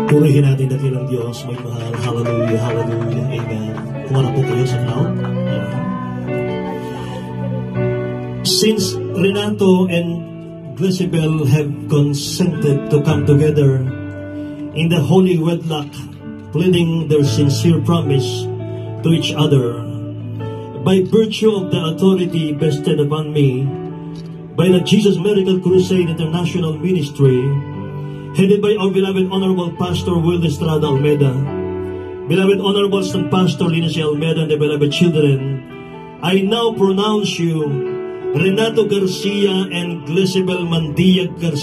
Purihin natin dakilang Diyos, may mahal. Hallelujah, hallelujah, amen. Kumara po kayo sa cloud. Since Renato and Glisabel have consented to come together in the holy wedlock, pleading their sincere promise to each other, by virtue of the authority vested upon me by the Jesus Miracle Crusade International Ministry, headed by our beloved Honorable Pastor Will Estrada Almeida, beloved Honorable Son Pastor Lindsay Almeida, and the beloved children, I now pronounce you Renato Garcia and Glisabel Mandiag Garcia